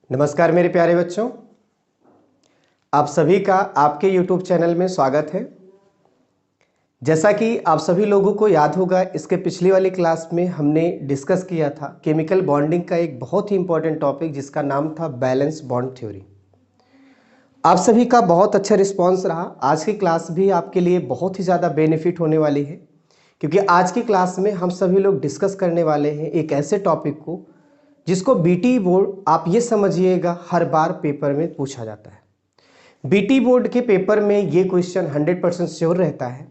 नमस्कार मेरे प्यारे बच्चों, आप सभी का आपके YouTube चैनल में स्वागत है। जैसा कि आप सभी लोगों को याद होगा, इसके पिछली वाली क्लास में हमने डिस्कस किया था केमिकल बॉन्डिंग का एक बहुत ही इंपॉर्टेंट टॉपिक जिसका नाम था बैलेंस बॉन्ड थ्योरी। आप सभी का बहुत अच्छा रिस्पांस रहा। आज की क्लास भी आपके लिए बहुत ही ज़्यादा बेनिफिट होने वाली है, क्योंकि आज की क्लास में हम सभी लोग डिस्कस करने वाले हैं एक ऐसे टॉपिक को जिसको बीटी बोर्ड, आप ये समझिएगा, हर बार पेपर में पूछा जाता है। बीटी बोर्ड के पेपर में ये क्वेश्चन 100% श्योर रहता है।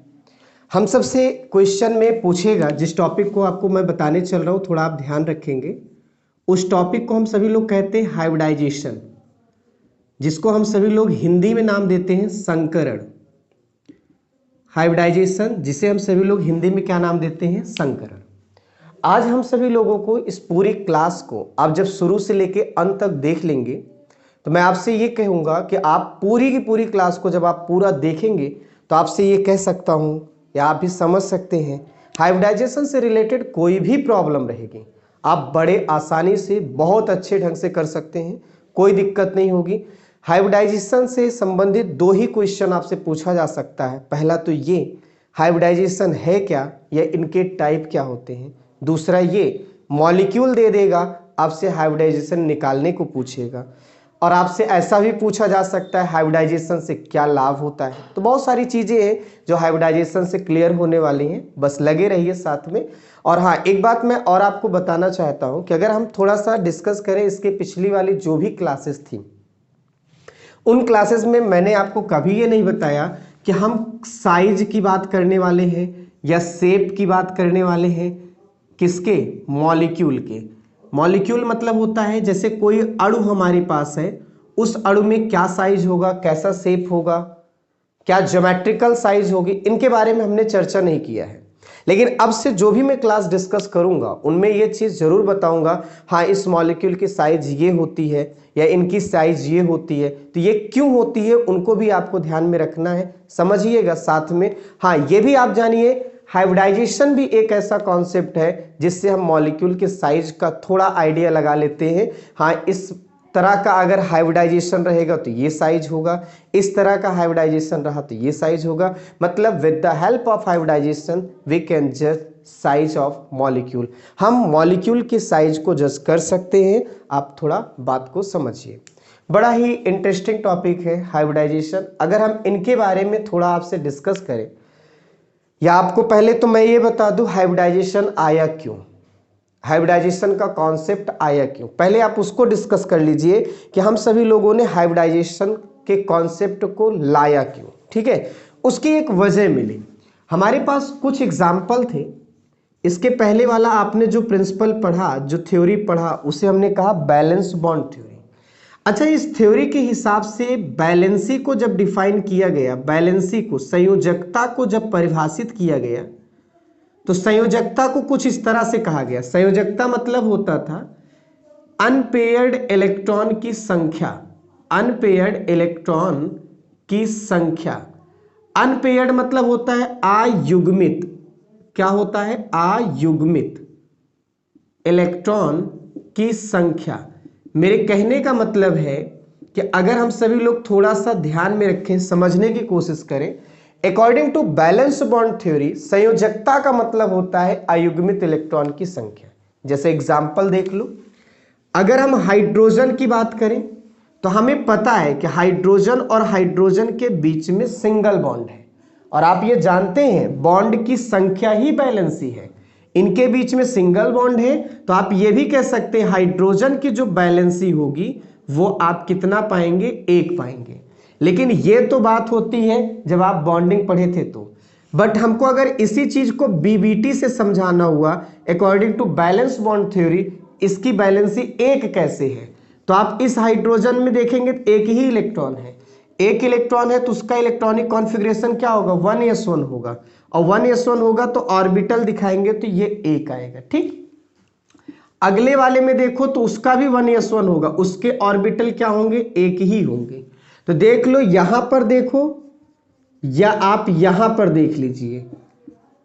हम सबसे क्वेश्चन में पूछेगा, जिस टॉपिक को आपको मैं बताने चल रहा हूँ, थोड़ा आप ध्यान रखेंगे। उस टॉपिक को हम सभी लोग कहते हैं हाइब्रिडाइजेशन, जिसको हम सभी लोग हिंदी में नाम देते हैं संकरण। हाइब्रिडाइजेशन, जिसे हम सभी लोग हिंदी में क्या नाम देते हैं? संकरण। आज हम सभी लोगों को इस पूरी क्लास को आप जब शुरू से लेके अंत तक देख लेंगे तो मैं आपसे ये कहूँगा कि आप पूरी की पूरी क्लास को जब आप पूरा देखेंगे तो आपसे ये कह सकता हूँ या आप भी समझ सकते हैं, हाइब्रिडाइजेशन से रिलेटेड कोई भी प्रॉब्लम रहेगी आप बड़े आसानी से बहुत अच्छे ढंग से कर सकते हैं, कोई दिक्कत नहीं होगी। हाइब्रिडाइजेशन से संबंधित दो ही क्वेश्चन आपसे पूछा जा सकता है। पहला तो ये, हाइब्रिडाइजेशन है क्या या इनके टाइप क्या होते हैं। दूसरा ये, मॉलिक्यूल दे देगा, आपसे हाइब्रिडाइजेशन निकालने को पूछेगा। और आपसे ऐसा भी पूछा जा सकता है हाइब्रिडाइजेशन से क्या लाभ होता है। तो बहुत सारी चीज़ें हैं जो हाइब्रिडाइजेशन से क्लियर होने वाली हैं, बस लगे रहिए साथ में। और हाँ, एक बात मैं और आपको बताना चाहता हूँ कि अगर हम थोड़ा सा डिस्कस करें इसके पिछली वाली जो भी क्लासेस थी, उन क्लासेस में मैंने आपको कभी ये नहीं बताया कि हम साइज की बात करने वाले हैं या शेप की बात करने वाले हैं। किसके? मॉलिक्यूल के। मॉलिक्यूल मतलब होता है जैसे कोई अणु हमारे पास है, उस अणु में क्या साइज होगा, कैसा शेप होगा, क्या ज्योमेट्रिकल साइज होगी, इनके बारे में हमने चर्चा नहीं किया है। लेकिन अब से जो भी मैं क्लास डिस्कस करूंगा उनमें ये चीज़ जरूर बताऊंगा, हाँ इस मॉलिक्यूल की साइज ये होती है या इनकी साइज ये होती है, तो ये क्यों होती है उनको भी आपको ध्यान में रखना है, समझिएगा साथ में। हाँ, ये भी आप जानिए, हाइब्रिडाइजेशन भी एक ऐसा कॉन्सेप्ट है जिससे हम मॉलिक्यूल के साइज का थोड़ा आइडिया लगा लेते हैं। हाँ, इस तरह का अगर हाइब्रिडाइजेशन रहेगा तो ये साइज होगा, इस तरह का हाइब्रिडाइजेशन रहा तो ये साइज होगा। मतलब with the help of hybridization we can जज साइज ऑफ मॉलिक्यूल। हम मॉलिक्यूल के साइज को जज कर सकते हैं। आप थोड़ा बात को समझिए, बड़ा ही इंटरेस्टिंग टॉपिक है हाइब्रिडाइजेशन। अगर हम इनके बारे में थोड़ा आपसे डिस्कस करें, या आपको पहले तो मैं ये बता दूं हाइब्रिडाइजेशन आया क्यों, हाइब्रिडाइजेशन का कॉन्सेप्ट आया क्यों, पहले आप उसको डिस्कस कर लीजिए कि हम सभी लोगों ने हाइब्रिडाइजेशन के कॉन्सेप्ट को लाया क्यों। ठीक है, उसकी एक वजह मिली। हमारे पास कुछ एग्जाम्पल थे। इसके पहले वाला आपने जो प्रिंसिपल पढ़ा, जो थ्योरी पढ़ा, उसे हमने कहा बैलेंस बॉन्ड थ्योरी। अच्छा, इस थ्योरी के हिसाब से बैलेंसी को जब डिफाइन किया गया, बैलेंसी को, संयोजकता को जब परिभाषित किया गया, तो संयोजकता को कुछ इस तरह से कहा गया। संयोजकता मतलब होता था अनपेयर्ड इलेक्ट्रॉन की संख्या, अनपेयर्ड इलेक्ट्रॉन की संख्या। अनपेयर्ड मतलब होता है अयुग्मित। क्या होता है? अयुग्मित इलेक्ट्रॉन की संख्या। मेरे कहने का मतलब है कि अगर हम सभी लोग थोड़ा सा ध्यान में रखें, समझने की कोशिश करें, according to valence bond theory संयोजकता का मतलब होता है अयुग्मित इलेक्ट्रॉन की संख्या। जैसे एग्जांपल देख लो, अगर हम हाइड्रोजन की बात करें तो हमें पता है कि हाइड्रोजन और हाइड्रोजन के बीच में सिंगल बॉन्ड है, और आप ये जानते हैं बॉन्ड की संख्या ही बैलेंसी है। इनके बीच में सिंगल बॉन्ड है, तो आप ये भी कह सकते हैं हाइड्रोजन की जो बैलेंसी होगी वो आप कितना पाएंगे? एक पाएंगे। लेकिन ये तो बात होती है जब आप बॉन्डिंग पढ़े थे तो, बट हमको अगर इसी चीज को बीबीटी से समझाना हुआ, according to valence bond theory, इसकी बैलेंसी एक कैसे है, तो आप इस हाइड्रोजन में देखेंगे एक ही इलेक्ट्रॉन है। एक इलेक्ट्रॉन है तो उसका इलेक्ट्रॉनिक कॉन्फ़िगरेशन क्या होगा? 1s1 होगा, और 1s1 होगा तो ऑर्बिटल दिखाएंगे तो ये एक आएगा। ठीक, अगले वाले में देखो तो उसका भी 1s1 होगा, उसके ऑर्बिटल क्या होंगे? एक ही होंगे। तो देख लो, यहां पर देखो या आप यहां पर देख लीजिए,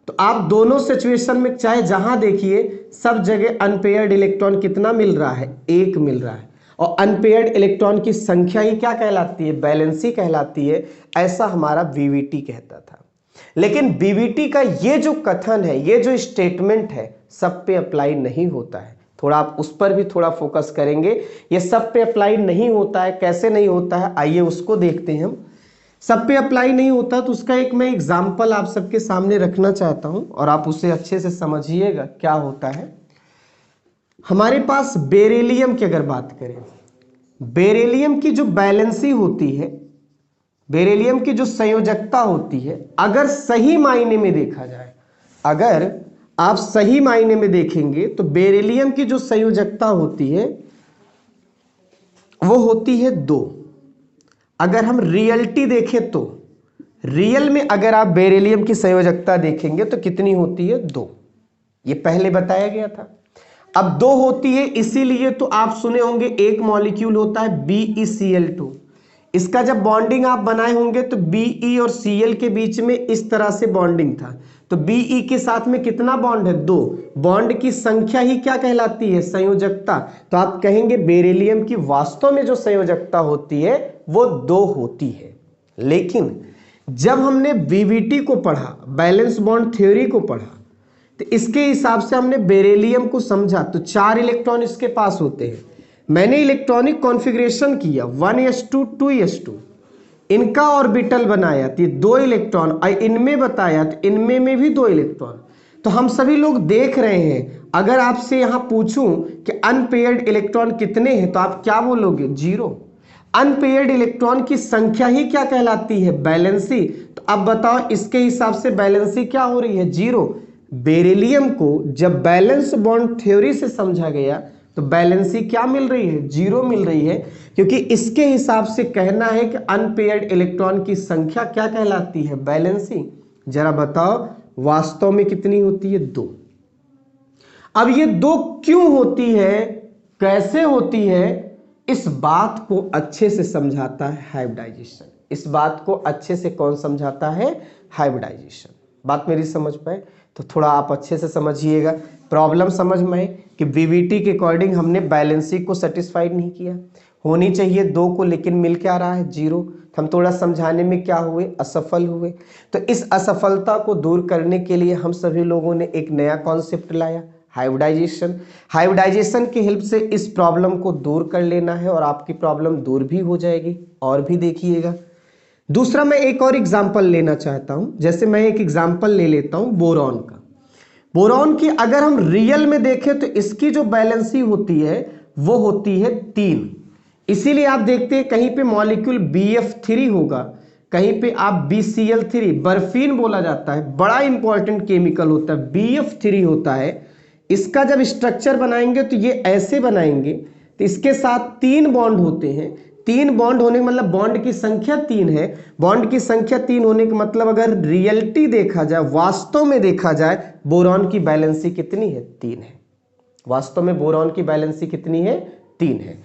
तो आप दोनों सिचुएशन में चाहे जहां देखिए सब जगह अनपेयर्ड इलेक्ट्रॉन कितना मिल रहा है? एक मिल रहा है। और अनपेयर्ड इलेक्ट्रॉन की संख्या ही क्या कहलाती है, वैलेंसी कहलाती है, ऐसा हमारा वीवीटी कहता था। लेकिन वीवीटी का ये जो कथन है, ये जो स्टेटमेंट है, सब पे अप्लाई नहीं होता है। थोड़ा आप उस पर भी थोड़ा फोकस करेंगे। ये सब पे अप्लाई नहीं होता है, कैसे नहीं होता है आइए उसको देखते हैं हम। सब पे अप्लाई नहीं होता तो उसका एक मैं एग्जाम्पल आप सबके सामने रखना चाहता हूं और आप उसे अच्छे से समझिएगा क्या होता है। हमारे पास बेरिलियम की अगर बात करें, बेरिलियम की जो बैलेंसी होती है, बेरिलियम की जो संयोजकता होती है, अगर सही मायने में देखा जाए, अगर आप सही मायने में देखेंगे तो बेरिलियम की जो संयोजकता होती है वो होती है 2। अगर हम रियलिटी देखें तो रियल में अगर आप बेरिलियम की संयोजकता देखेंगे तो कितनी होती है, 2। ये पहले बताया गया था। अब 2 होती है, इसीलिए तो आप सुने होंगे एक मॉलिक्यूल होता है BeCl2। इसका जब बॉन्डिंग आप बनाए होंगे तो Be और Cl के बीच में इस तरह से बॉन्डिंग था, तो Be के साथ में कितना बॉन्ड है, 2। बॉन्ड की संख्या ही क्या कहलाती है, संयोजकता। तो आप कहेंगे बेरिलियम की वास्तव में जो संयोजकता होती है वो 2 होती है। लेकिन जब हमने वीवीटी को पढ़ा, बैलेंस बॉन्ड थ्योरी को पढ़ा, तो इसके हिसाब से हमने बेरिलियम को समझा तो 4 इलेक्ट्रॉन इसके पास होते हैं। मैंने इलेक्ट्रॉनिक कॉन्फ़िगरेशन किया 1s2 2s2, इनका ऑर्बिटल बनाया तो 2 इलेक्ट्रॉन, और इनमें बताया तो इनमें में भी 2 इलेक्ट्रॉन। तो हम सभी लोग देख रहे हैं, अगर आपसे यहां पूछूं कि अनपेयर्ड इलेक्ट्रॉन कितने हैं तो आप क्या बोलोगे, 0। अनपेयर्ड इलेक्ट्रॉन की संख्या ही क्या कहलाती है, बैलेंसी। तो अब बताओ इसके हिसाब से बैलेंसी क्या हो रही है, 0। बेरिलियम को जब बैलेंस बॉन्ड थ्योरी से समझा गया तो बैलेंसी क्या मिल रही है, 0 मिल रही है, क्योंकि इसके हिसाब से कहना है कि अनपेयर्ड इलेक्ट्रॉन की संख्या क्या कहलाती है, बैलेंसी। जरा बताओ वास्तव में कितनी होती है, 2। अब ये 2 क्यों होती है, कैसे होती है, इस बात को अच्छे से समझाता है हाइब्रिडाइजेशन। इस बात को अच्छे से कौन समझाता है, हाइब्रिडाइजेशन। बात मेरी समझ पाए तो थोड़ा आप अच्छे से समझिएगा। प्रॉब्लम समझ में आई कि वीवीटी के अकॉर्डिंग हमने बैलेंसी को सेटिस्फाइड नहीं किया, होनी चाहिए 2 को, लेकिन मिल क्या रहा है, 0। हम थोड़ा समझाने में क्या हुए, असफल हुए। तो इस असफलता को दूर करने के लिए हम सभी लोगों ने एक नया कॉन्सेप्ट लाया, हाइब्रिडाइजेशन। हाइब्रिडाइजेशन की हेल्प से इस प्रॉब्लम को दूर कर लेना है और आपकी प्रॉब्लम दूर भी हो जाएगी। और भी देखिएगा, दूसरा मैं एक और एग्जाम्पल लेना चाहता हूं। जैसे मैं एक एग्जाम्पल ले लेता हूं बोरॉन का। बोरॉन की अगर हम रियल में देखें तो इसकी जो बैलेंसी होती है वो होती है 3। इसीलिए आप देखते हैं कहीं पे मॉलिक्यूल BF3 होगा, कहीं पे आप BCl3, बर्फीन बोला जाता है, बड़ा इंपॉर्टेंट केमिकल होता है, BF3 होता है। इसका जब स्ट्रक्चर बनाएंगे तो ये ऐसे बनाएंगे, तो इसके साथ 3 बॉन्ड होते हैं। 3 बॉन्ड होने का मतलब बॉन्ड की संख्या 3 है। बॉन्ड की संख्या 3 होने का मतलब अगर रियलिटी देखा जाए, वास्तव में देखा जाए, बोरॉन की बैलेंसी कितनी है, 3 है। वास्तव में बोरॉन की बैलेंसी कितनी है, 3 है।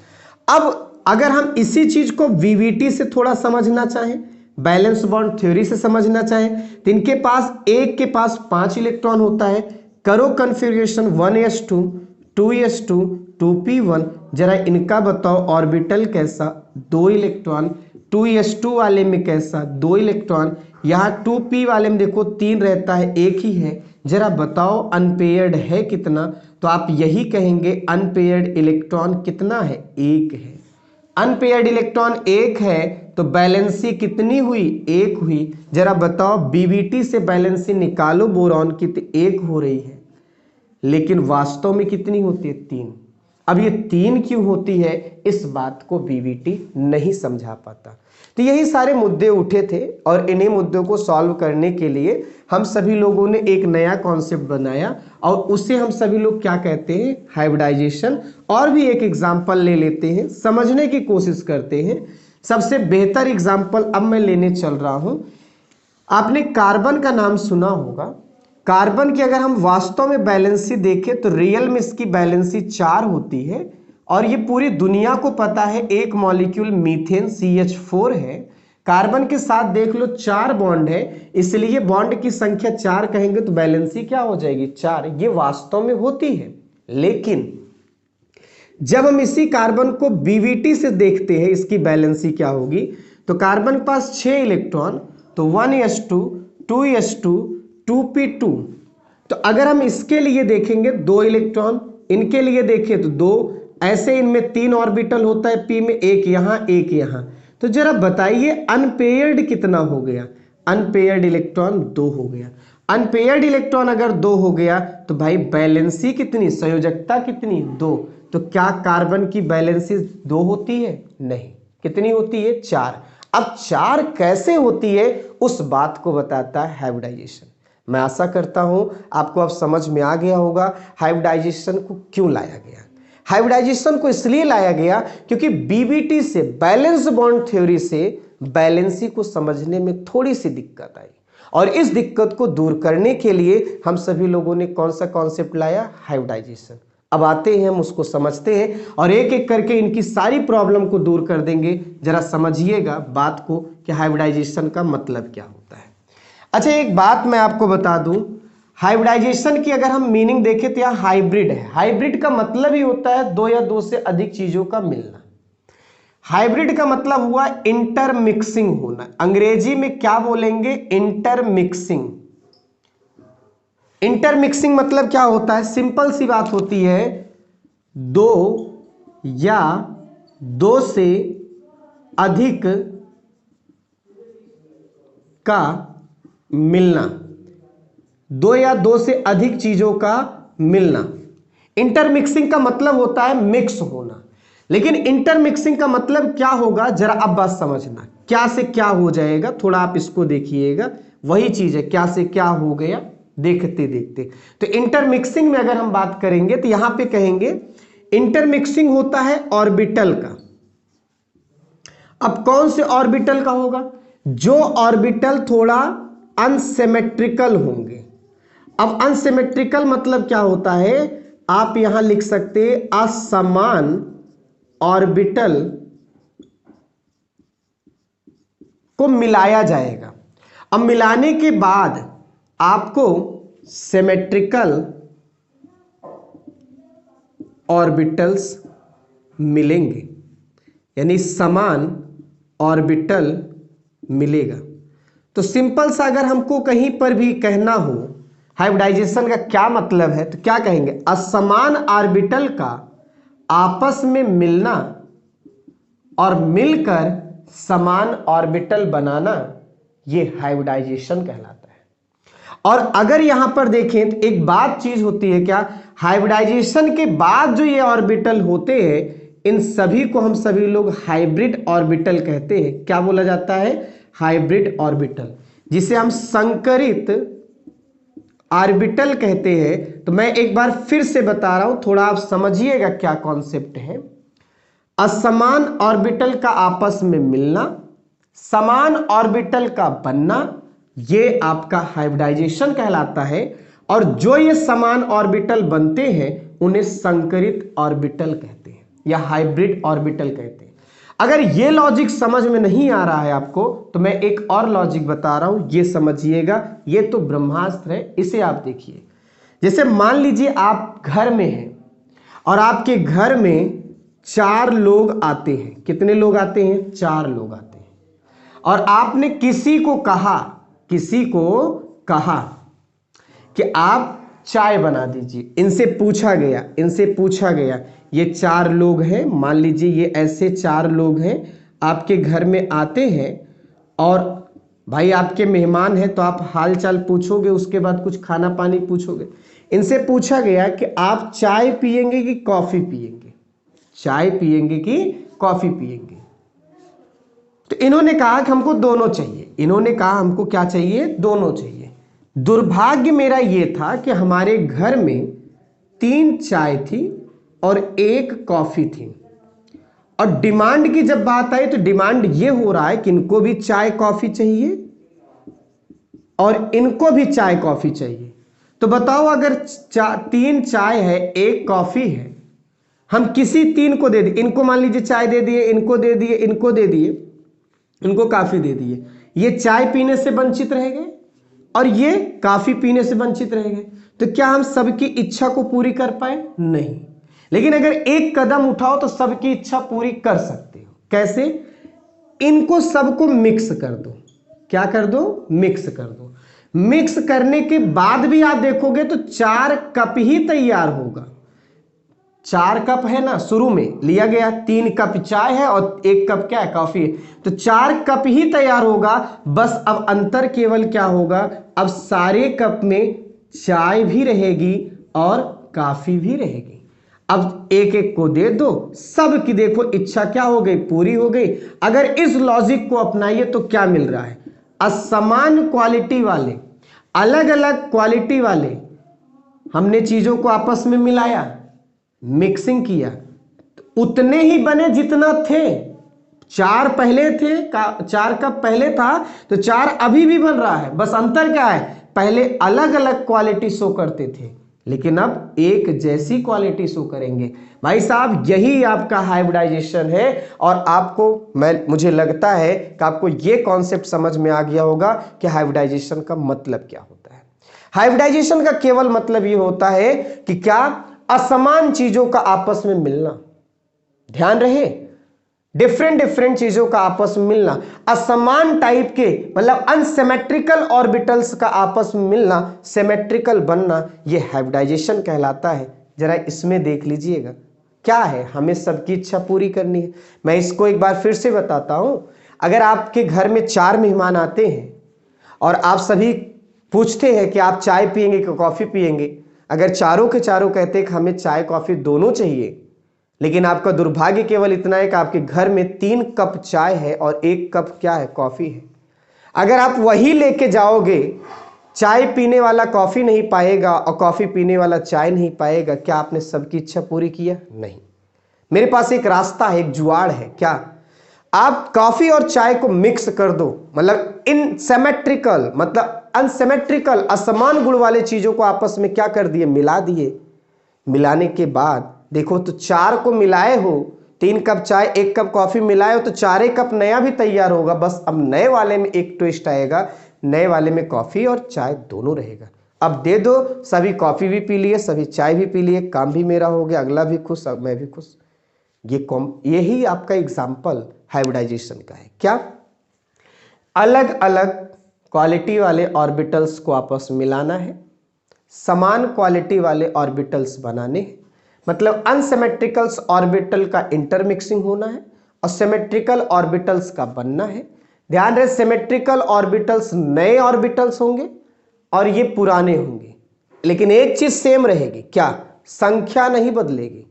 अब अगर हम इसी चीज को वीवीटी से थोड़ा समझना चाहें, बैलेंस बॉन्ड थ्योरी से समझना चाहें, तो इनके पास एक के पास 5 इलेक्ट्रॉन होता है। करो कन्फिग्रेशन 1s2 2s2 2p1। जरा इनका बताओ ऑर्बिटल कैसा, 2 इलेक्ट्रॉन। 2s2 वाले में कैसा, 2 इलेक्ट्रॉन। यहाँ 2p वाले में देखो 3 रहता है, एक ही है। जरा बताओ अनपेयर्ड है कितना, तो आप यही कहेंगे अनपेयर्ड इलेक्ट्रॉन कितना है, 1 है। अनपेयर्ड इलेक्ट्रॉन 1 है तो बैलेंसी कितनी हुई, 1 हुई। जरा बताओ बीवीटी से बैलेंसी निकालो बोरॉन की, तो 1 हो रही है, लेकिन वास्तव में कितनी होती है, 3। अब ये 3 क्यों होती है, इस बात को बीवीटी नहीं समझा पाता। तो यही सारे मुद्दे उठे थे और इन्हीं मुद्दों को सॉल्व करने के लिए हम सभी लोगों ने एक नया कॉन्सेप्ट बनाया और उसे हम सभी लोग क्या कहते हैं, हाइब्रिडाइजेशन। और भी एक एग्जाम्पल ले लेते हैं, समझने की कोशिश करते हैं। सबसे बेहतर एग्जाम्पल अब मैं लेने चल रहा हूं। आपने कार्बन का नाम सुना होगा। कार्बन की अगर हम वास्तव में बैलेंसी देखें तो रियल में इसकी बैलेंसी 4 होती है और ये पूरी दुनिया को पता है। एक मॉलिक्यूल मीथेन CH4 है, कार्बन के साथ देख लो 4 बॉन्ड है, इसलिए बॉन्ड की संख्या 4 कहेंगे तो बैलेंसी क्या हो जाएगी, 4। ये वास्तव में होती है। लेकिन जब हम इसी कार्बन को बीवीटी से देखते हैं इसकी बैलेंसी क्या होगी, तो कार्बन के पास 6 इलेक्ट्रॉन, तो 1s2 2s2 2p2। तो अगर हम इसके लिए देखेंगे 2 इलेक्ट्रॉन, इनके लिए देखें तो 2, ऐसे इनमें 3 ऑर्बिटल होता है, p में एक यहां एक यहां। तो जरा बताइए अनपेयर्ड कितना हो गया? अनपेयर्ड इलेक्ट्रॉन 2 हो गया। अनपेयर्ड इलेक्ट्रॉन अगर 2 हो गया तो भाई बैलेंसी कितनी, संयोजकता कितनी, 2। तो क्या कार्बन की बैलेंसी 2 होती है? नहीं। कितनी होती है? 4। अब 4 कैसे होती है उस बात को बताता है हाइब्रिडाइजेशन। मैं आशा करता हूं आपको अब समझ में आ गया होगा हाइब्रिडाइजेशन को क्यों लाया गया। हाइब्रिडाइजेशन को इसलिए लाया गया क्योंकि बीबीटी से, बैलेंस बॉन्ड थ्योरी से, बैलेंसी को समझने में थोड़ी सी दिक्कत आई, और इस दिक्कत को दूर करने के लिए हम सभी लोगों ने कौन सा कॉन्सेप्ट लाया? हाइब्रिडाइजेशन। अब आते हैं, हम उसको समझते हैं और एक एक करके इनकी सारी प्रॉब्लम को दूर कर देंगे। जरा समझिएगा बात को कि हाइब्रिडाइजेशन का मतलब क्या होता है। अच्छा, एक बात मैं आपको बता दूं, हाइब्रिडाइजेशन की अगर हम मीनिंग देखें तो यह हाइब्रिड है। हाइब्रिड का मतलब ही होता है 2 या 2 से अधिक चीजों का मिलना। हाइब्रिड का मतलब हुआ इंटरमिक्सिंग होना। अंग्रेजी में क्या बोलेंगे? इंटरमिक्सिंग। इंटरमिक्सिंग मतलब क्या होता है? सिंपल सी बात होती है, 2 या 2 से अधिक का मिलना, 2 या 2 से अधिक चीजों का मिलना। इंटरमिक्सिंग का मतलब होता है मिक्स होना। लेकिन इंटरमिक्सिंग का मतलब क्या होगा, जरा अब बात समझना। क्या से क्या हो जाएगा, थोड़ा आप इसको देखिएगा। वही चीज है, क्या से क्या हो गया, देखते देखते। तो इंटरमिक्सिंग में अगर हम बात करेंगे तो यहां पे कहेंगे इंटरमिक्सिंग होता है ऑर्बिटल का। अब कौन से ऑर्बिटल का होगा? जो ऑर्बिटल थोड़ा अनसिमेट्रिकल होंगे। अब अनसिमेट्रिकल मतलब क्या होता है? आप यहां लिख सकते असमान ऑर्बिटल को मिलाया जाएगा। अब मिलाने के बाद आपको सिमेट्रिकल ऑर्बिटल्स मिलेंगे, यानी समान ऑर्बिटल मिलेगा। तो सिंपल सा अगर हमको कहीं पर भी कहना हो हाइब्रिडाइजेशन का क्या मतलब है, तो क्या कहेंगे? असमान ऑर्बिटल का आपस में मिलना और मिलकर समान ऑर्बिटल बनाना, यह हाइब्रिडाइजेशन कहलाता है। और अगर यहां पर देखें तो एक बात चीज होती है क्या, हाइब्रिडाइजेशन के बाद जो ये ऑर्बिटल होते हैं, इन सभी को हम सभी लोग हाइब्रिड ऑर्बिटल कहते हैं। क्या बोला जाता है? हाइब्रिड ऑर्बिटल, जिसे हम संकरित ऑर्बिटल कहते हैं। तो मैं एक बार फिर से बता रहा हूं, थोड़ा आप समझिएगा क्या कॉन्सेप्ट है। असमान ऑर्बिटल का आपस में मिलना, समान ऑर्बिटल का बनना, यह आपका हाइब्रिडाइजेशन कहलाता है। और जो ये समान ऑर्बिटल बनते हैं उन्हें संकरित ऑर्बिटल कहते हैं या हाइब्रिड ऑर्बिटल कहते हैं। अगर ये लॉजिक समझ में नहीं आ रहा है आपको, तो मैं एक और लॉजिक बता रहा हूं, ये समझिएगा। ये तो ब्रह्मास्त्र है, इसे आप देखिए। जैसे मान लीजिए आप घर में हैं और आपके घर में 4 लोग आते हैं। कितने लोग आते हैं? 4 लोग आते हैं। और आपने किसी को कहा कि आप चाय बना दीजिए। इनसे पूछा गया ये 4 लोग हैं, मान लीजिए ये ऐसे 4 लोग हैं, आपके घर में आते हैं और भाई आपके मेहमान हैं, तो आप हाल चाल पूछोगे, उसके बाद कुछ खाना पानी पूछोगे। इनसे पूछा गया कि आप चाय पिएंगे कि कॉफी पिएंगे, चाय पिएंगे कि कॉफी पिएंगे। तो इन्होंने कहा कि हमको दोनों चाहिए। इन्होंने कहा हमको क्या चाहिए? दोनों चाहिए। दुर्भाग्य मेरा यह था कि हमारे घर में 3 चाय थी और 1 कॉफी थी। और डिमांड की जब बात आई तो डिमांड यह हो रहा है कि इनको भी चाय कॉफी चाहिए और इनको भी चाय कॉफी चाहिए। तो बताओ, अगर 3 चाय है 1 कॉफी है, हम किसी 3 को दे दिए। इनको मान लीजिए चाय दे दिए, इनको दे दिए, इनको दे दिए, इनको काफी दे दिए। ये चाय पीने से वंचित रह गए और ये काफी पीने से वंचित रह गए। तो क्या हम सबकी इच्छा को पूरी कर पाए? नहीं। लेकिन अगर एक कदम उठाओ तो सबकी इच्छा पूरी कर सकते हो। कैसे? इनको सबको मिक्स कर दो। क्या कर दो? मिक्स कर दो। मिक्स करने के बाद भी आप देखोगे तो 4 कप ही तैयार होगा। 4 कप है ना, शुरू में लिया गया, 3 कप चाय है और 1 कप क्या है? कॉफी है। तो 4 कप ही तैयार होगा। बस अब अंतर केवल क्या होगा? अब सारे कप में चाय भी रहेगी और कॉफी भी रहेगी। अब एक एक को दे दो, सबकी देखो इच्छा क्या हो गई? पूरी हो गई। अगर इस लॉजिक को अपनाइए तो क्या मिल रहा है? असमान क्वालिटी वाले, अलग अलग क्वालिटी वाले हमने चीजों को आपस में मिलाया, मिक्सिंग किया, तो उतने ही बने जितना थे। 4 पहले थे, 4 कप पहले था तो 4 अभी भी बन रहा है। बस अंतर क्या है? पहले अलग अलग क्वालिटी शो करते थे, लेकिन अब एक जैसी क्वालिटी शो करेंगे। भाई साहब, यही आपका हाइब्रिडाइजेशन है। और आपको मुझे लगता है कि आपको यह कॉन्सेप्ट समझ में आ गया होगा कि हाइब्रिडाइजेशन का मतलब क्या होता है। हाइब्रिडाइजेशन का केवल मतलब यह होता है कि क्या? असमान चीजों का आपस में मिलना। ध्यान रहे, डिफरेंट डिफरेंट चीजों का आपस में मिलना, असमान टाइप के मतलब अनसिमेट्रिकल ऑर्बिटल्स का आपस में मिलना, सिमेट्रिकल बनना, यह हाइब्रिडाइजेशन कहलाता है। जरा इसमें देख लीजिएगा क्या है। हमें सबकी इच्छा पूरी करनी है। मैं इसको एक बार फिर से बताता हूं। अगर आपके घर में 4 मेहमान आते हैं और आप सभी पूछते हैं कि आप चाय पिएंगे कि कॉफी पिएंगे, अगर चारों के चारों कहते हैं कि हमें चाय कॉफी दोनों चाहिए, लेकिन आपका दुर्भाग्य केवल इतना है कि आपके घर में 3 कप चाय है और 1 कप क्या है? कॉफी है। अगर आप वही लेके जाओगे, चाय पीने वाला कॉफी नहीं पाएगा और कॉफी पीने वाला चाय नहीं पाएगा, क्या आपने सबकी इच्छा पूरी किया? नहीं। मेरे पास एक रास्ता है, एक जुगाड़ है। क्या? आप कॉफी और चाय को मिक्स कर दो, मतलब इन सिमेट्रिकल मतलब अनसिमेट्रिकल असमान गुण वाले चीजों को आपस में क्या कर दिए? मिला दिए। मिलाने के बाद देखो तो 4 को मिलाए हो, 3 कप चाय 1 कप कॉफी मिलाए हो तो 4 कप नया भी तैयार होगा। बस अब नए वाले में एक ट्विस्ट आएगा, नए वाले में कॉफी और चाय दोनों रहेगा। अब दे दो, सभी कॉफी भी पी लिए, सभी चाय भी पी लिए, काम भी मेरा हो गया, अगला भी खुश, अब मैं भी खुश। यही आपका एग्जाम्पल हाइब्रिडाइजेशन का है। क्या? अलग अलग क्वालिटी वाले ऑर्बिटल्स को आपस में मिलाना है, समान क्वालिटी वाले ऑर्बिटल्स बनाने हैं, मतलब अनसिमेट्रिकल्स ऑर्बिटल का इंटरमिक्सिंग होना है और सिमेट्रिकल ऑर्बिटल्स का बनना है। ध्यान रहे, सिमेट्रिकल ऑर्बिटल्स नए ऑर्बिटल्स होंगे और ये पुराने होंगे, लेकिन एक चीज सेम रहेगी। क्या? संख्या नहीं बदलेगी।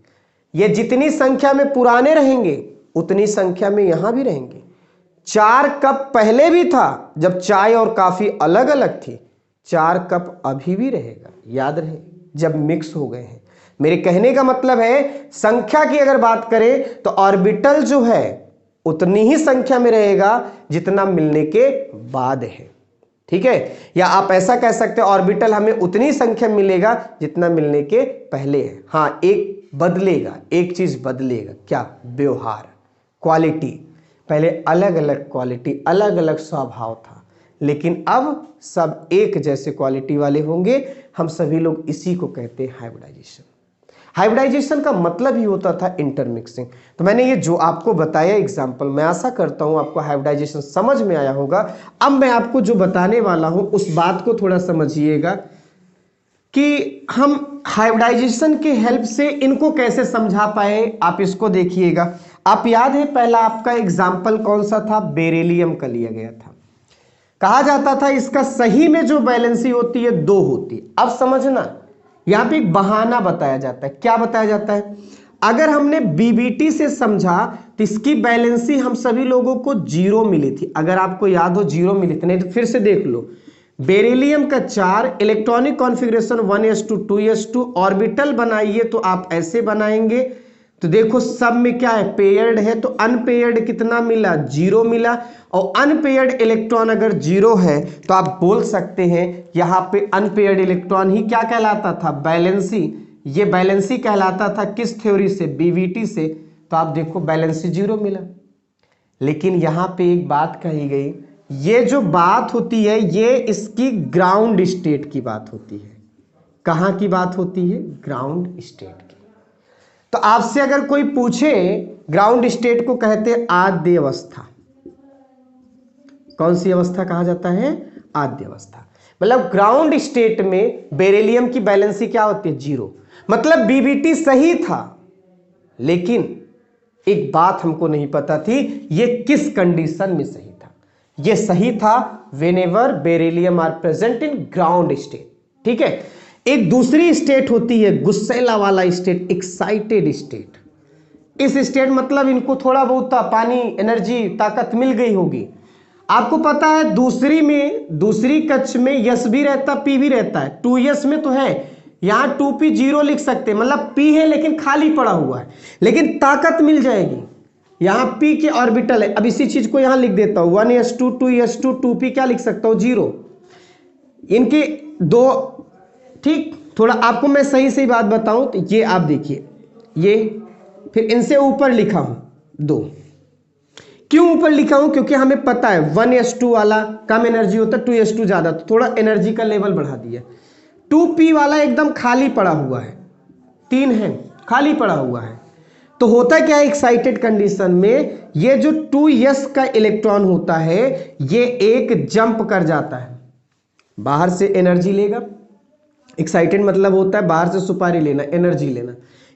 ये जितनी संख्या में पुराने रहेंगे उतनी संख्या में यहां भी रहेंगे। 4 कप पहले भी था जब चाय और कॉफी अलग अलग थी, 4 कप अभी भी रहेगा। याद रहे, जब मिक्स हो गए हैं। मेरे कहने का मतलब है, संख्या की अगर बात करें तो ऑर्बिटल जो है उतनी ही संख्या में रहेगा जितना मिलने के बाद है। ठीक है? या आप ऐसा कह सकते हैं, ऑर्बिटल हमें उतनी संख्या मिलेगा जितना मिलने के पहले है। हां, एक बदलेगा, एक चीज बदलेगा। क्या? व्यवहार, क्वालिटी। पहले अलग अलग क्वालिटी, अलग अलग स्वभाव था, लेकिन अब सब एक जैसे क्वालिटी वाले होंगे। हम सभी लोग इसी को कहते हैं हाइब्रिडाइजेशन। हाइब्रिडाइजेशन का मतलब ही होता था इंटरमिक्सिंग। तो मैंने ये जो आपको बताया एग्जाम्पल, मैं आशा करता हूं आपको हाइब्रिडाइजेशन समझ में आया होगा। अब मैं आपको जो बताने वाला हूं उस बात को थोड़ा समझिएगा कि हम हाइब्रिडाइजेशन के हेल्प से इनको कैसे समझा पाए। आप इसको देखिएगा। आप याद है पहला आपका एग्जाम्पल कौन सा था? बेरिलियम का लिया गया था। कहा जाता था इसका सही में जो वैलेंसी होती है 2 होती है। अब समझना, यहां पे एक बहाना बताया जाता है। क्या बताया जाता है? अगर हमने बीबीटी से समझा तो इसकी बैलेंसी हम सभी लोगों को 0 मिली थी। अगर आपको याद हो 0 मिली थी, नहीं तो फिर से देख लो। बेरिलियम का 4 electronic configuration 1s2 2s2 orbital बनाइए तो आप ऐसे बनाएंगे। तो देखो सब में क्या है? पेयर्ड है, तो अनपेयर्ड कितना मिला? 0 मिला। और अनपेयर्ड इलेक्ट्रॉन अगर 0 है तो आप बोल सकते हैं यहां पे अनपेयर्ड इलेक्ट्रॉन ही क्या कहलाता था? बैलेंसी। ये बैलेंसी कहलाता था किस थ्योरी से? बीवीटी से। तो आप देखो बैलेंसी 0 मिला। लेकिन यहां पे एक बात कही गई, ये जो बात होती है ये इसकी ग्राउंड स्टेट की बात होती है। कहां की बात होती है? ग्राउंड स्टेट की। तो आपसे अगर कोई पूछे, ग्राउंड स्टेट को कहते हैं आद्य अवस्था। कौन सी अवस्था कहा जाता है? आद्य अवस्था। मतलब ग्राउंड स्टेट में बेरिलियम की बैलेंसी क्या होती है? 0। मतलब बीबीटी सही था, लेकिन एक बात हमको नहीं पता थी ये किस कंडीशन में सही था। ये सही था whenever beryllium are present in ground state. ठीक है। एक दूसरी स्टेट होती है गुस्सैला वाला स्टेट, एक्साइटेड स्टेट। इस स्टेट मतलब इनको थोड़ा बहुत पानी, एनर्जी, ताकत मिल गई होगी। आपको पता है दूसरी कक्ष में यस भी रहता, पी भी रहता है। 2s में तो है, यहां 2p 0 लिख सकते हैं, मतलब p है लेकिन खाली पड़ा हुआ है, लेकिन ताकत मिल जाएगी। यहां p के ऑर्बिटल है। अब इसी चीज को यहां लिख देता हूं, 1s2 2s2 2p क्या लिख सकता हूं? 0। इनके दो, ठीक। थोड़ा आपको मैं सही सही बात बताऊं तो ये आप देखिए, ये फिर इनसे ऊपर लिखा हूं 2। क्यों ऊपर लिखा हूं? क्योंकि हमें पता है 1s2 वाला कम एनर्जी होता है, 2s2 ज्यादा, तो थोड़ा एनर्जी का लेवल बढ़ा दिया। 2p वाला एकदम खाली पड़ा हुआ है, 3 है, खाली पड़ा हुआ है। तो होता क्या है एक्साइटेड कंडीशन में, ये जो 2s का इलेक्ट्रॉन होता है ये एक जंप कर जाता है, बाहर से एनर्जी लेगा। एक्साइटेड मतलब होता है बाहर से सुपारी लेना, एनर्जी लेना।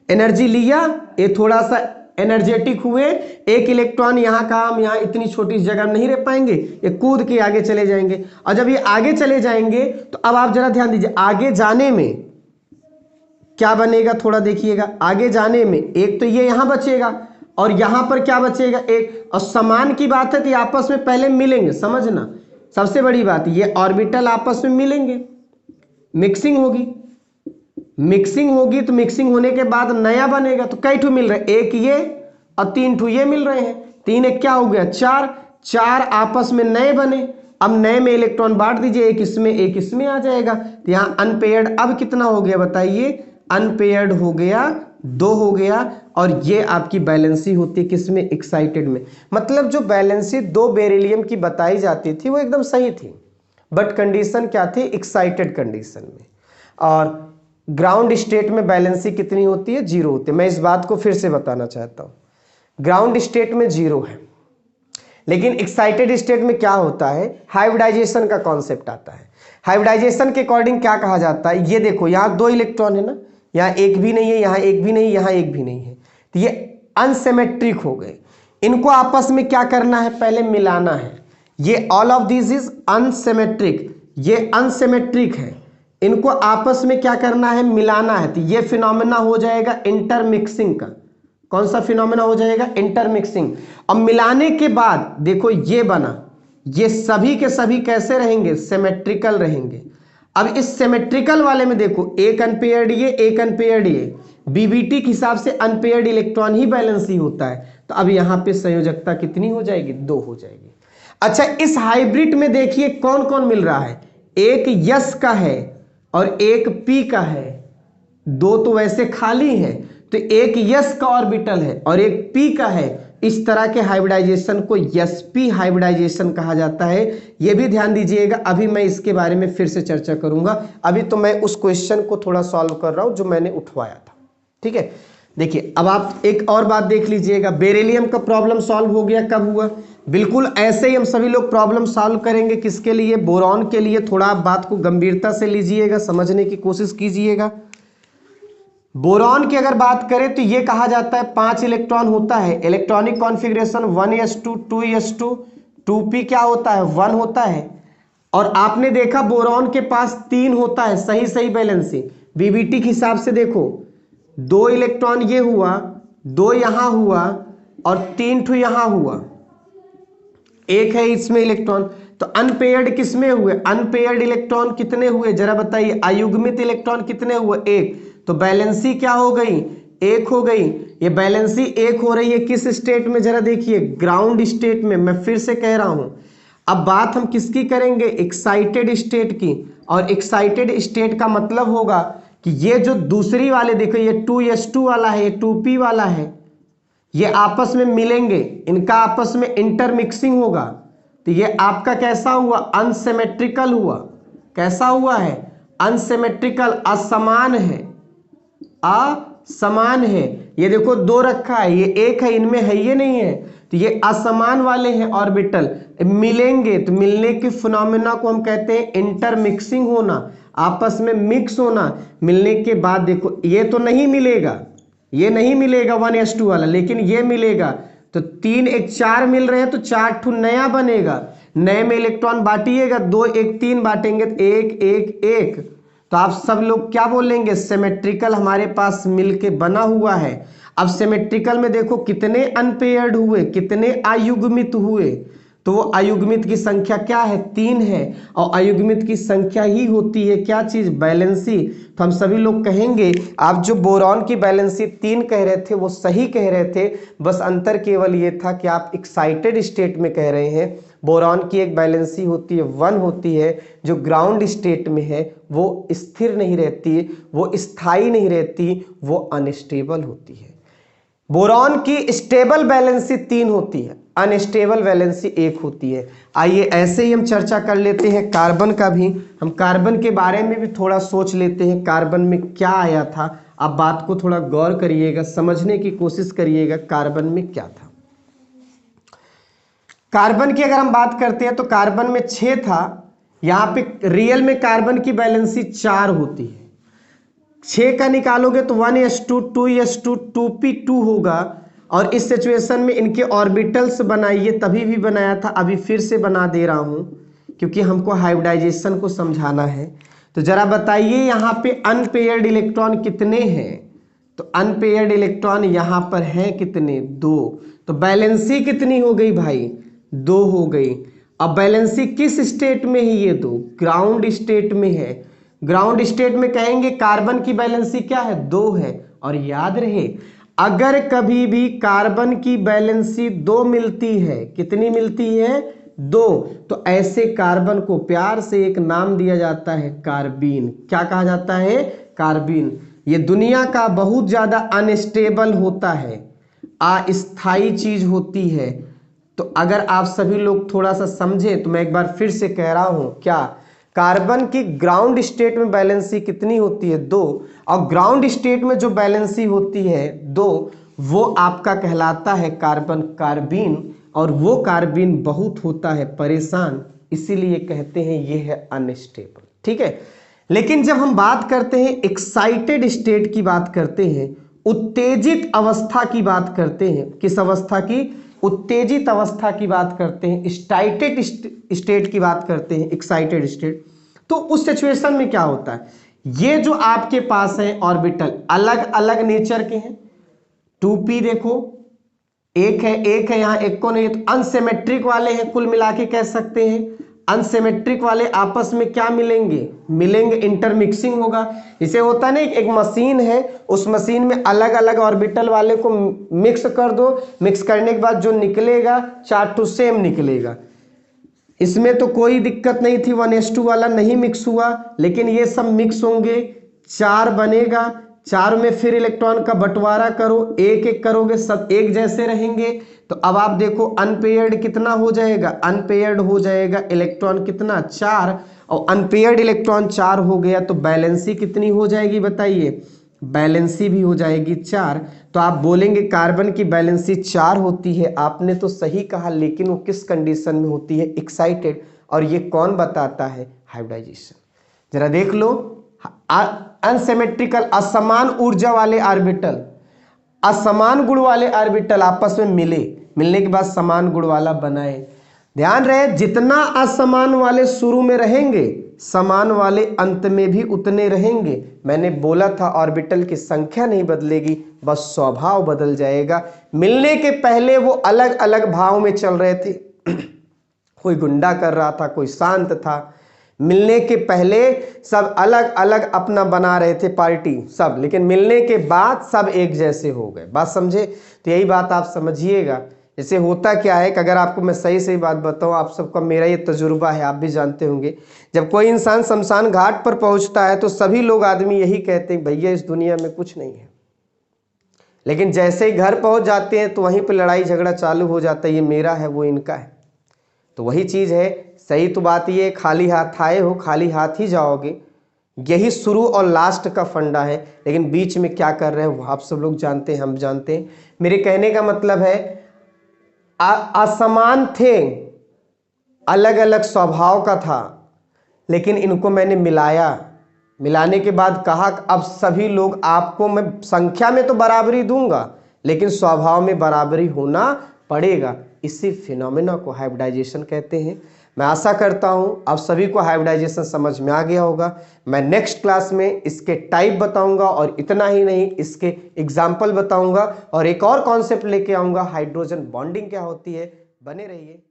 एनर्जी लिया, ये थोड़ा सा एनर्जेटिक हुए, एक इलेक्ट्रॉन यहां का हम यहां इतनी छोटी जगह में नहीं रह पाएंगे, ये कूद के आगे चले जाएंगे। और जब ये आगे चले जाएंगे तो अब आप जरा ध्यान दीजिए, आगे जाने में क्या बनेगा, थोड़ा देखिएगा। आगे जाने में एक तो ये यहां बचेगा और यहां पर क्या बचेगा? एक। और समान की बात है तो आपस में पहले मिलेंगे, समझना सबसे बड़ी बात, ये ऑर्बिटल आपस में मिलेंगे, मिक्सिंग होगी। मिक्सिंग होगी तो मिक्सिंग होने के बाद नया बनेगा। तो कई ठू मिल रहे हैं, एक ये और 3 ठू ये मिल रहे हैं। 3 एक क्या हो गया? 4। 4 आपस में नए बने। अब नए में इलेक्ट्रॉन बांट दीजिए, एक इसमें एक इसमें आ जाएगा। तो यहाँ अनपेयर्ड अब कितना हो गया बताइए? अनपेयर्ड हो गया, 2 हो गया। और ये आपकी बैलेंसी होती है किसमें? एक्साइटेड में। मतलब जो बैलेंसी 2 बेरिलियम की बताई जाती थी वो एकदम सही थी, बट कंडीशन क्या थी? एक्साइटेड कंडीशन में। और ग्राउंड स्टेट में बैलेंसी कितनी होती है? 0 होती है। मैं इस बात को फिर से बताना चाहता हूं, ग्राउंड स्टेट में 0 है, लेकिन एक्साइटेड स्टेट में क्या होता है? हाइब्रिडाइजेशन का कॉन्सेप्ट आता है। हाइब्रिडाइजेशन के अकॉर्डिंग क्या कहा जाता है? ये देखो, यहां 2 इलेक्ट्रॉन है ना, यहां एक भी नहीं है, यहां एक भी नहीं, यहां एक भी नहीं है, तो ये अनसिमेट्रिक हो गए। इनको आपस में क्या करना है? पहले मिलाना है। ये all of this is unsymmetric, ये अनसिमेट्रिक है, इनको आपस में क्या करना है? मिलाना है। तो ये फिनोमेना हो जाएगा इंटरमिक्सिंग का। कौन सा फिनोमेना हो जाएगा? इंटरमिक्सिंग। अब मिलाने के बाद देखो ये बना, ये सभी के सभी कैसे रहेंगे? सिमेट्रिकल रहेंगे। अब इस सिमेट्रिकल वाले में देखो, एक अनपेयर्ड ये, एक अनपेयर्ड ये, बीबीटी के हिसाब से अनपेयर्ड इलेक्ट्रॉन ही बैलेंस ही होता है। तो अब यहां पे संयोजकता कितनी हो जाएगी? 2 हो जाएगी। अच्छा, इस हाइब्रिड में देखिए कौन कौन मिल रहा है? एक यस का है और एक पी का है, 2 तो वैसे खाली है, तो एक यस का ऑर्बिटल है और एक पी का है। इस तरह के हाइब्रिडाइजेशन को एसपी हाइब्रिडाइजेशन कहा जाता है। यह भी ध्यान दीजिएगा, अभी मैं इसके बारे में फिर से चर्चा करूंगा। अभी तो मैं उस क्वेश्चन को थोड़ा सॉल्व कर रहा हूं जो मैंने उठवाया था। ठीक है, देखिए अब आप एक और बात देख लीजिएगा, बेरिलियम का प्रॉब्लम सॉल्व हो गया। कब हुआ? बिल्कुल ऐसे ही हम सभी लोग प्रॉब्लम सॉल्व करेंगे। किसके लिए? बोरॉन के लिए। थोड़ा आप बात को गंभीरता से लीजिएगा, समझने की कोशिश कीजिएगा। बोरॉन की अगर बात करें तो ये कहा जाता है 5 इलेक्ट्रॉन होता है। Electronic configuration 1s2 2s2 2p क्या होता है? 1 होता है। और आपने देखा बोरॉन के पास 3 होता है, सही सही बैलेंसी। बीबीटी के हिसाब से देखो, 2 इलेक्ट्रॉन ये हुआ, 2 यहां हुआ और 3 ठू यहां हुआ, एक है इसमें इलेक्ट्रॉन। तो अनपेयर्ड किसमें हुए? अनपेयर्ड इलेक्ट्रॉन कितने हुए जरा बताइए? अयुग्मित इलेक्ट्रॉन कितने हुए? 1। तो बैलेंसी क्या हो गई? 1 हो गई। ये बैलेंसी 1 हो रही है किस स्टेट में? जरा देखिए, ग्राउंड स्टेट में। मैं फिर से कह रहा हूं, अब बात हम किसकी करेंगे? एक्साइटेड स्टेट की। और एक्साइटेड स्टेट का मतलब होगा कि ये जो दूसरी वाले देखो, ये 2s2 वाला है, ये 2p वाला है, ये आपस में मिलेंगे, इनका आपस में इंटरमिक्सिंग होगा। तो ये आपका कैसा हुआ? अनसिमेट्रिकल हुआ। कैसा हुआ है? अनसिमेट्रिकल, असमान है, असमान है। ये देखो 2 रखा है, ये 1 है, इनमें है ये नहीं है, तो ये असमान वाले हैं ऑर्बिटल, मिलेंगे तो मिलने के फिनोमेना को हम कहते हैं इंटरमिक्सिंग होना, आपस में मिक्स होना। मिलने के बाद देखो ये तो नहीं मिलेगा, ये नहीं मिलेगा 1s2 वाला, लेकिन ये मिलेगा, तो 3 1 4 मिल रहे हैं, तो 4 ठू नया बनेगा, नए में इलेक्ट्रॉन बांटिएगा, 2 1 3 बांटेंगे तो 1 1 1, तो आप सब लोग क्या बोलेंगे, सिमेट्रिकल हमारे पास मिलके बना हुआ है। अब सिमेट्रिकल में देखो कितने अनपेयर्ड हुए, कितने अयुग्मित हुए, तो वो अयुग्मित की संख्या क्या है, 3 है, और अयुग्मित की संख्या ही होती है क्या चीज, बैलेंसी। तो हम सभी लोग कहेंगे, आप जो बोरॉन की बैलेंसी 3 कह रहे थे वो सही कह रहे थे, बस अंतर केवल ये था कि आप एक्साइटेड स्टेट में कह रहे हैं। बोरॉन की एक बैलेंसी होती है 1 होती है, जो ग्राउंड स्टेट में है वो स्थिर नहीं रहती, वो स्थायी नहीं रहती, वो अनस्टेबल होती है। बोरॉन की स्टेबल बैलेंसी 3 होती है, अनस्टेबल बैलेंसी 1 होती है। आइए ऐसे ही हम चर्चा कर लेते हैं कार्बन का भी, हम कार्बन के बारे में भी थोड़ा सोच लेते हैं, कार्बन में क्या आया था। आप बात को थोड़ा गौर करिएगा, समझने की कोशिश करिएगा कार्बन में क्या था। कार्बन की अगर हम बात करते हैं तो कार्बन में 6 था, यहां पे रियल में कार्बन की बैलेंसी 4 होती है। 6 का निकालोगे तो 1s2 2s2 2p2 होगा, और इस सिचुएशन में इनके ऑर्बिटल्स बनाइए, तभी भी बनाया था, अभी फिर से बना दे रहा हूं क्योंकि हमको हाइब्रिडाइजेशन को समझाना है। तो जरा बताइए यहाँ पे अनपेयर्ड इलेक्ट्रॉन कितने हैं, तो अनपेयर्ड इलेक्ट्रॉन यहाँ पर हैं कितने, 2, तो बैलेंसी कितनी हो गई भाई, 2 हो गई। अब बैलेंसी किस स्टेट में है, ये 2 ग्राउंड स्टेट में है। ग्राउंड स्टेट में कहेंगे कार्बन की बैलेंसी क्या है, 2 है। और याद रहे, अगर कभी भी कार्बन की बैलेंसी 2 मिलती है, कितनी मिलती है, 2, तो ऐसे कार्बन को प्यार से एक नाम दिया जाता है कार्बीन। क्या कहा जाता है, कार्बीन। ये दुनिया का बहुत ज्यादा अनस्टेबल होता है, अस्थायी चीज होती है। तो अगर आप सभी लोग थोड़ा सा समझे तो मैं एक बार फिर से कह रहा हूं, क्या कार्बन की ग्राउंड स्टेट में बैलेंसी कितनी होती है, 2, और ग्राउंड स्टेट में जो बैलेंसी होती है 2, वो आपका कहलाता है कार्बन कार्बीन, और वो कार्बीन बहुत होता है परेशान, इसीलिए कहते हैं ये है अनस्टेबल। ठीक है, लेकिन जब हम बात करते हैं एक्साइटेड स्टेट की बात करते हैं, उत्तेजित अवस्था की बात करते हैं, किस अवस्था की, उत्तेजित अवस्था की बात करते हैं, एक्साइटेड स्टेट की बात करते हैं, एक्साइटेड स्टेट, तो उस सिचुएशन में क्या होता है, ये जो आपके पास है ऑर्बिटल अलग अलग नेचर के हैं। 2p देखो, एक है यहाँ, एक को नहीं, तो अनसिमेट्रिक वाले हैं, कुल मिला के कह सकते हैं अनसिमेट्रिक वाले आपस में क्या मिलेंगे इंटरमिक्सिंग होगा। इसे होता है ना, एक मशीन है, उस मशीन में अलग अलग ऑर्बिटल वाले को मिक्स कर दो, मिक्स करने के बाद जो निकलेगा 4 ठू सेम निकलेगा। इसमें तो कोई दिक्कत नहीं थी, 1s2 वाला नहीं मिक्स हुआ, लेकिन ये सब मिक्स होंगे, 4 बनेगा, 4 में फिर इलेक्ट्रॉन का बंटवारा करो, एक एक करोगे, सब एक जैसे रहेंगे। तो अब आप देखो अनपेयर्ड कितना हो जाएगा, अनपेयर्ड हो जाएगा इलेक्ट्रॉन कितना, 4, और अनपेयर्ड इलेक्ट्रॉन 4 हो गया, तो बैलेंसी कितनी हो जाएगी बताइए, बैलेंसी भी हो जाएगी 4। तो आप बोलेंगे कार्बन की बैलेंसी 4 होती है, आपने तो सही कहा, लेकिन वो किस कंडीशन में होती है, एक्साइटेड। और ये कौन बताता है, हाइब्रिडाइजेशन। जरा देख लो, अनसिमेट्रिकल असमान ऊर्जा वाले ऑर्बिटल, असमान गुण वाले ऑर्बिटल आपस में मिलने के बाद समान गुण वाला बनाए। ध्यान रहे, जितना असमान वाले शुरू में रहेंगे, समान वाले अंत में भी उतने रहेंगे। मैंने बोला था ऑर्बिटल की संख्या नहीं बदलेगी, बस स्वभाव बदल जाएगा। मिलने के पहले वो अलग अलग भाव में चल रहे थे, कोई गुंडा कर रहा था, कोई शांत था। मिलने के पहले सब अलग अलग अपना बना रहे थे पार्टी सब, लेकिन मिलने के बाद सब एक जैसे हो गए। बात समझे, तो यही बात आप समझिएगा। जैसे होता क्या है कि अगर आपको मैं सही बात बताऊं, आप सबका मेरा ये तजुर्बा है, आप भी जानते होंगे, जब कोई इंसान शमशान घाट पर पहुंचता है तो सभी लोग आदमी यही कहते हैं, भैया इस दुनिया में कुछ नहीं है। लेकिन जैसे ही घर पहुंच जाते हैं तो वहीं पर लड़ाई झगड़ा चालू हो जाता है, ये मेरा है वो इनका है। तो वही चीज़ है, सही तो बात ये, खाली हाथ आए हो खाली हाथ ही जाओगे। यही शुरू और लास्ट का फंडा है, लेकिन बीच में क्या कर रहे हैं वो आप सब लोग जानते हैं, हम जानते हैं। मेरे कहने का मतलब है असमान थे, अलग अलग स्वभाव का था, लेकिन इनको मैंने मिलाने के बाद कहा अब सभी लोग, आपको मैं संख्या में तो बराबरी दूंगा लेकिन स्वभाव में बराबरी होना पड़ेगा। इसी फिनोमेना को हाइब्रिडाइजेशन कहते हैं। मैं आशा करता हूं आप सभी को हाइब्रिडाइजेशन समझ में आ गया होगा। मैं नेक्स्ट क्लास में इसके टाइप बताऊंगा और इतना ही नहीं, इसके एग्जाम्पल बताऊंगा और एक और कॉन्सेप्ट लेके आऊंगा, हाइड्रोजन बॉन्डिंग क्या होती है। बने रहिए।